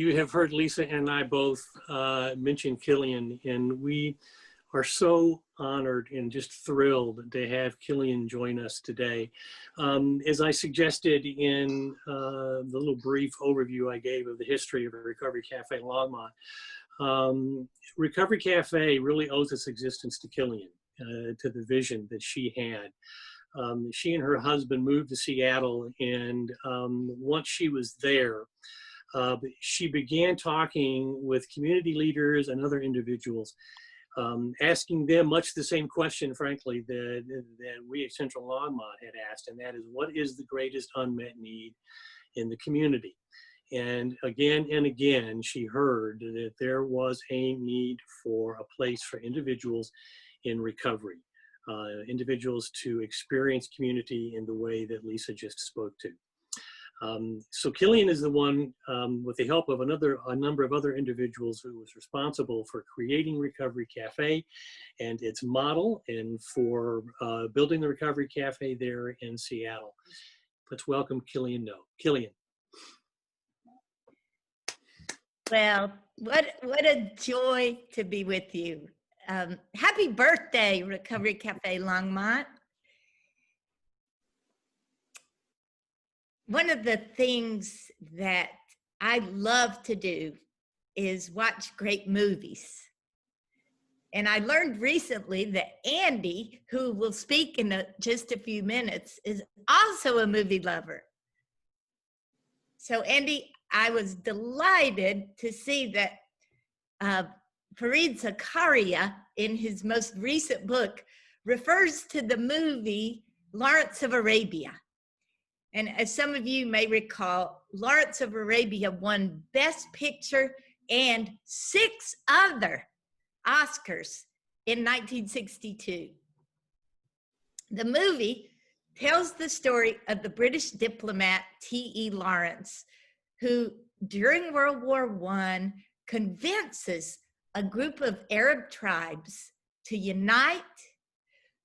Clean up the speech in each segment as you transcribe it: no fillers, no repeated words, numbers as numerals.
You have heard Lisa and I both mention Killian, and we are so honored and just thrilled to have Killian join us today. As I suggested in the little brief overview I gave of the history of Recovery Café Longmont, Recovery Cafe really owes its existence to Killian, to the vision that she had. She and her husband moved to Seattle, and once she was there, she began talking with community leaders and other individuals, asking them much the same question, frankly, that we at Central Longmont had asked, and that is, what is the greatest unmet need in the community? And again, she heard that there was a need for a place for individuals in recovery, individuals to experience community in the way that Lisa just spoke to. So Killian is the one, with the help of a number of other individuals, who was responsible for creating Recovery Cafe and its model, and for building the Recovery Cafe there in Seattle. Let's welcome Killian Noe. Killian. Well, what a joy to be with you. Happy birthday, Recovery Cafe Longmont. One of the things that I love to do is watch great movies. And I learned recently that Andy, who will speak in just a few minutes, is also a movie lover. So Andy, I was delighted to see that Fareed Zakaria, in his most recent book, refers to the movie Lawrence of Arabia. And as some of you may recall, Lawrence of Arabia won Best Picture and 6 other Oscars in 1962. The movie tells the story of the British diplomat T.E. Lawrence, who during World War I convinces a group of Arab tribes to unite,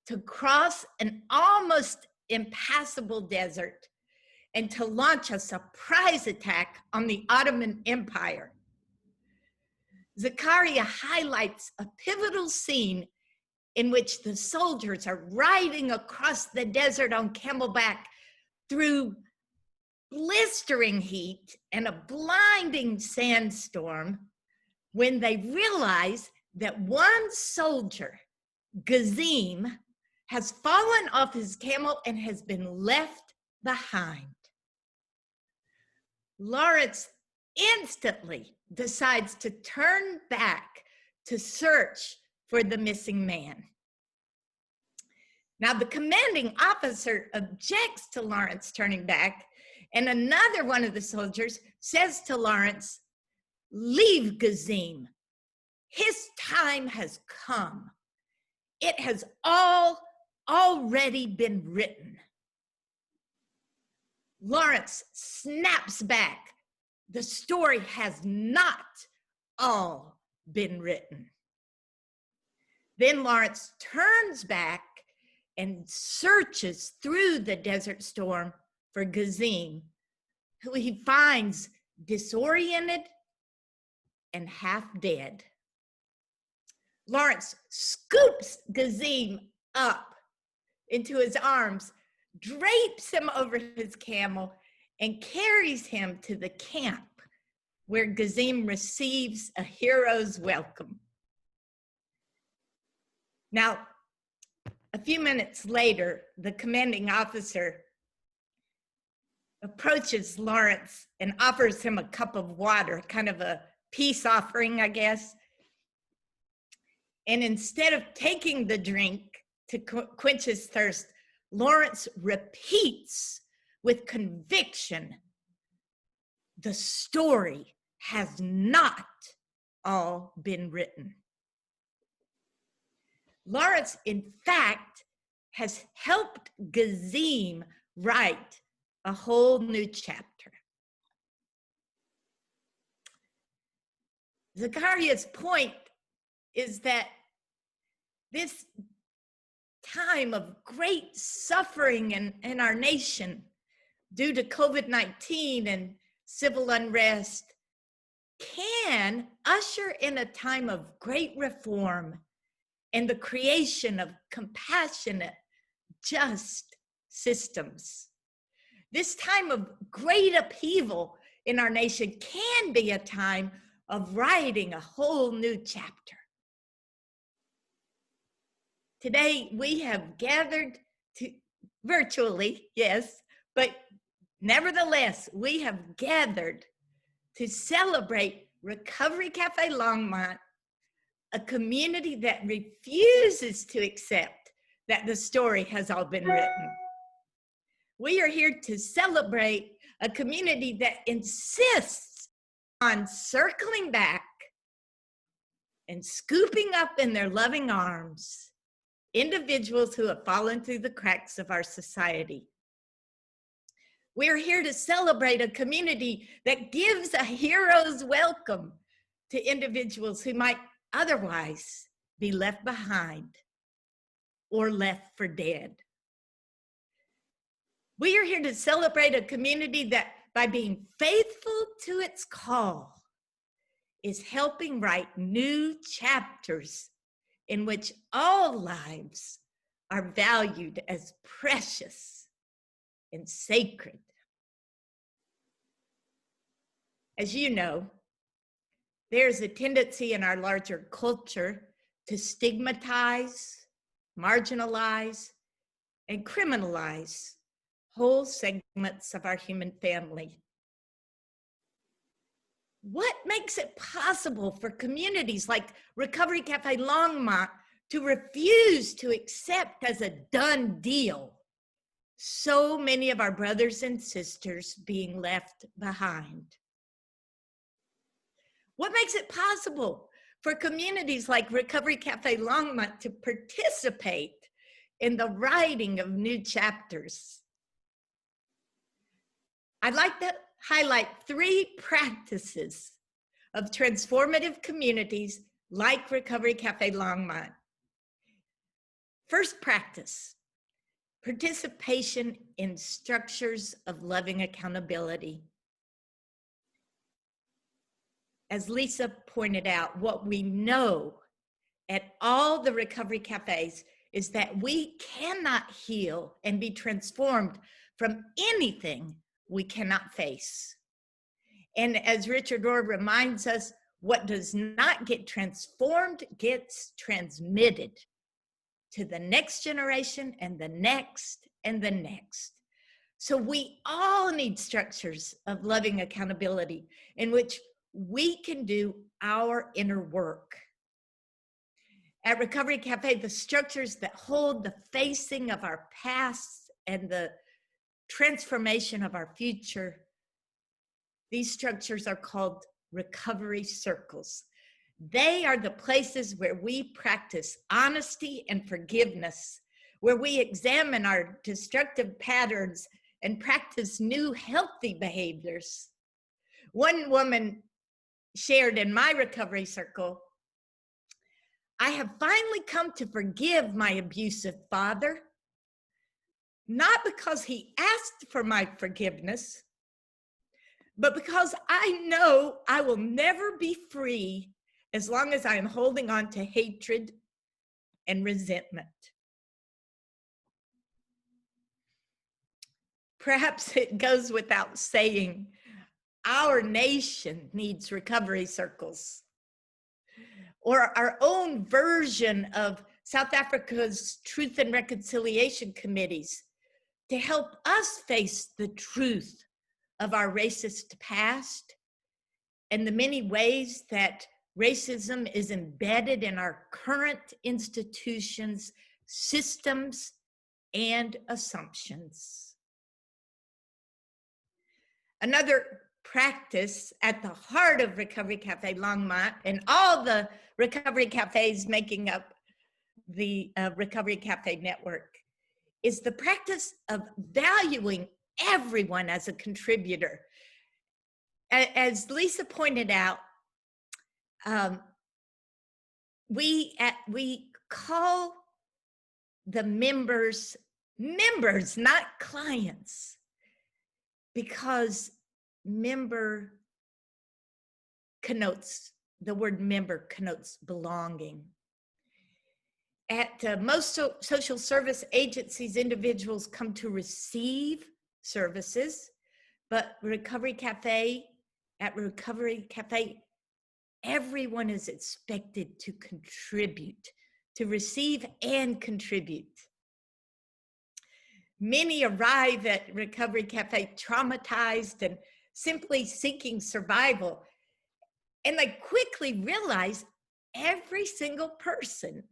to cross an almost impassable desert, and to launch a surprise attack on the Ottoman Empire. Zakaria highlights a pivotal scene in which the soldiers are riding across the desert on camelback through blistering heat and a blinding sandstorm, when they realize that one soldier, Gazim, has fallen off his camel and has been left behind. Lawrence instantly decides to turn back to search for the missing man. Now, the commanding officer objects to Lawrence turning back, and another one of the soldiers says to Lawrence, "Leave Gazim. His time has come. It has all already been written." Lawrence snaps back. The story has not all been written. Then Lawrence turns back and searches through the desert storm for Gazim, who he finds disoriented and half dead. Lawrence scoops Gazim up into his arms, drapes him over his camel, and carries him to the camp, where Gazim receives a hero's welcome. Now, a few minutes later, the commanding officer approaches Lawrence and offers him a cup of water, kind of a peace offering, I guess. And instead of taking the drink to quench his thirst, Lawrence repeats with conviction, "The story has not all been written." Lawrence, in fact, has helped Gazim write a whole new chapter. Zakaria's point is that this time of great suffering in our nation due to COVID-19 and civil unrest can usher in a time of great reform and the creation of compassionate, just systems. This time of great upheaval in our nation can be a time of writing a whole new chapter. Today, we have gathered to virtually, yes, but nevertheless, we have gathered to celebrate Recovery Café Longmont, a community that refuses to accept that the story has all been written. We are here to celebrate a community that insists on circling back and scooping up in their loving arms individuals who have fallen through the cracks of our society. We're here to celebrate a community that gives a hero's welcome to individuals who might otherwise be left behind or left for dead. We are here to celebrate a community that, by being faithful to its call, is helping write new chapters in which all lives are valued as precious and sacred. As you know, there's a tendency in our larger culture to stigmatize, marginalize, and criminalize whole segments of our human family. What makes it possible for communities like Recovery Café Longmont to refuse to accept as a done deal so many of our brothers and sisters being left behind? What makes it possible for communities like Recovery Café Longmont to participate in the writing of new chapters? I'd like to highlight 3 practices of transformative communities like Recovery Café Longmont. First practice, participation in structures of loving accountability. As Lisa pointed out, what we know at all the recovery cafes is that we cannot heal and be transformed from anything we cannot face. And as Richard Rohr reminds us, what does not get transformed gets transmitted to the next generation and the next and the next. So we all need structures of loving accountability in which we can do our inner work. At Recovery Café, the structures that hold the facing of our past and the transformation of our future, these structures are called recovery circles. They are the places where we practice honesty and forgiveness, where we examine our destructive patterns and practice new healthy behaviors. One woman shared in my recovery circle, "I have finally come to forgive my abusive father, not because he asked for my forgiveness, but because I know I will never be free as long as I am holding on to hatred and resentment." Perhaps it goes without saying, our nation needs recovery circles, or our own version of South Africa's Truth and Reconciliation Committees to help us face the truth of our racist past and the many ways that racism is embedded in our current institutions, systems, and assumptions. Another practice at the heart of Recovery Café Longmont and all the recovery cafes making up the Recovery Café network is the practice of valuing everyone as a contributor. As Lisa pointed out, we call the members, not clients, because member the word member connotes belonging. At most social service agencies, individuals come to receive services, but at Recovery Cafe, everyone is expected to contribute, to receive and contribute. Many arrive at Recovery Cafe traumatized and simply seeking survival. And they quickly realize every single person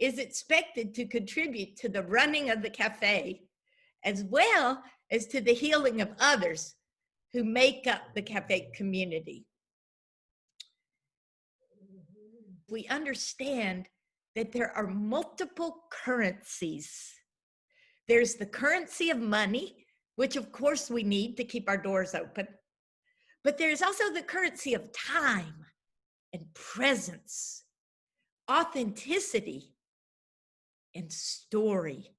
is expected to contribute to the running of the cafe, as well as to the healing of others who make up the cafe community. We understand that there are multiple currencies. There's the currency of money, which of course we need to keep our doors open. But there's also the currency of time and presence, authenticity and story,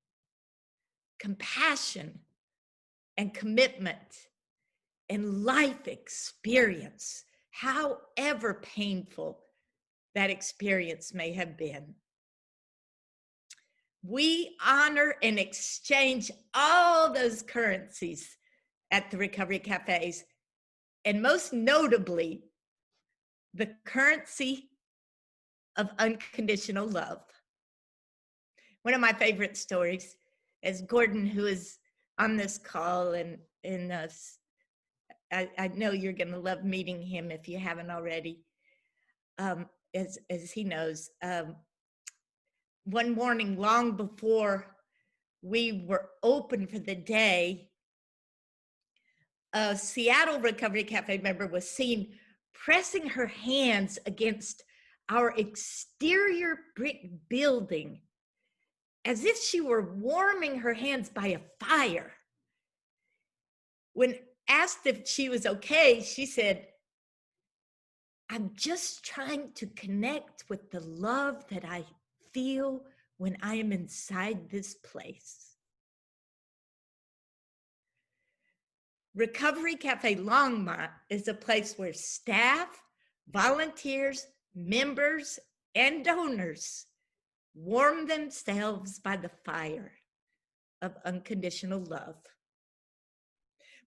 compassion and commitment, and life experience, however painful that experience may have been. We honor and exchange all those currencies at the Recovery Cafes, and most notably, the currency of unconditional love. One of my favorite stories is Gordon, who is on this call, and I know you're going to love meeting him if you haven't already. As he knows, one morning, long before we were open for the day, a Seattle Recovery Cafe member was seen pressing her hands against our exterior brick building as if she were warming her hands by a fire. When asked if she was okay, she said, "I'm just trying to connect with the love that I feel when I am inside this place." Recovery Cafe Longmont is a place where staff, volunteers, members, and donors warm themselves by the fire of unconditional love.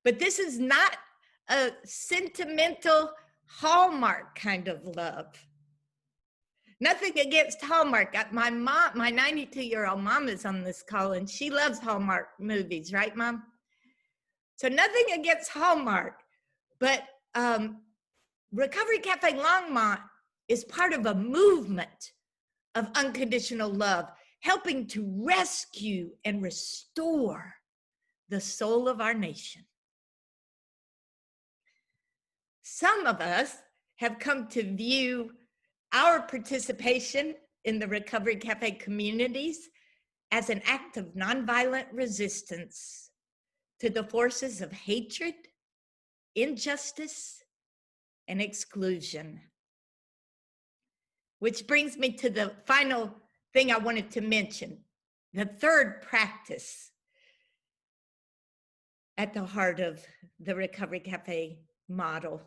But this is not a sentimental Hallmark kind of love. Nothing against Hallmark. My mom, my 92-year-old mom is on this call, and she loves Hallmark movies, right, Mom? So nothing against Hallmark, but Recovery Cafe Longmont is part of a movement of unconditional love, helping to rescue and restore the soul of our nation. Some of us have come to view our participation in the Recovery Cafe communities as an act of nonviolent resistance to the forces of hatred, injustice, and exclusion. Which brings me to the final thing I wanted to mention, the third practice at the heart of the Recovery Cafe model.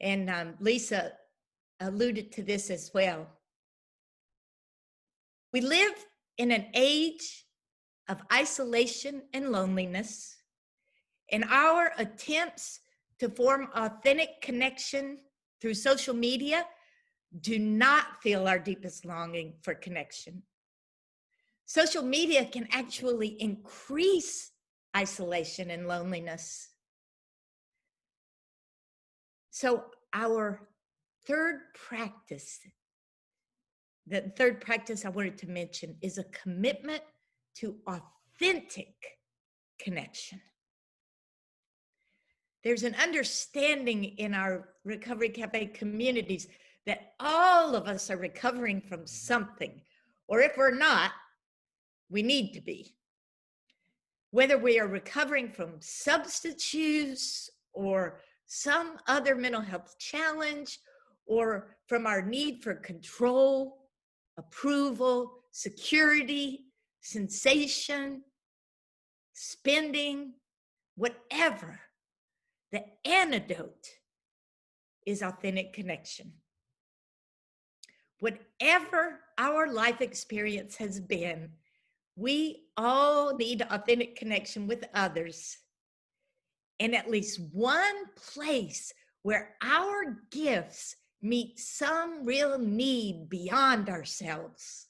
And Lisa alluded to this as well. We live in an age of isolation and loneliness, and our attempts to form authentic connection through social media do not feel our deepest longing for connection. Social media can actually increase isolation and loneliness. So our third practice, the third practice I wanted to mention, is a commitment to authentic connection. There's an understanding in our Recovery Cafe communities that all of us are recovering from something, or if we're not, we need to be. Whether we are recovering from substance use or some other mental health challenge, or from our need for control, approval, security, sensation, spending, whatever, the antidote is authentic connection. Whatever our life experience has been, we all need authentic connection with others, and at least one place where our gifts meet some real need beyond ourselves.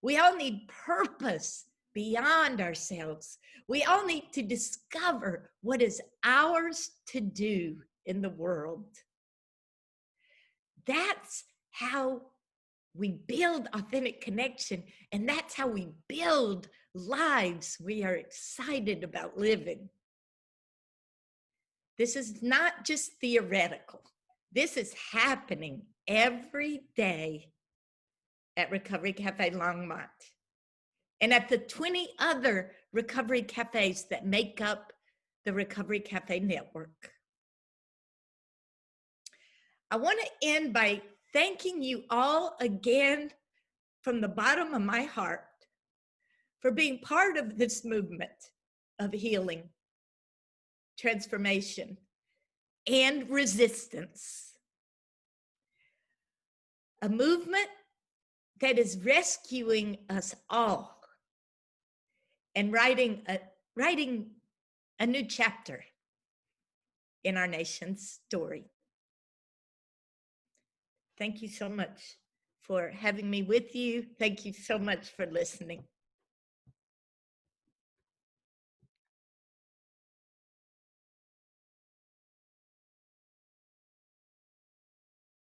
We all need purpose beyond ourselves. We all need to discover what is ours to do in the world. That's how we build authentic connection, and that's how we build lives we are excited about living. This is not just theoretical. This is happening every day at Recovery Café Longmont and at the 20 other recovery cafes that make up the Recovery Café network. I want to end by thanking you all again from the bottom of my heart for being part of this movement of healing, transformation, and resistance. A movement that is rescuing us all and writing a new chapter in our nation's story. Thank you so much for having me with you. Thank you so much for listening.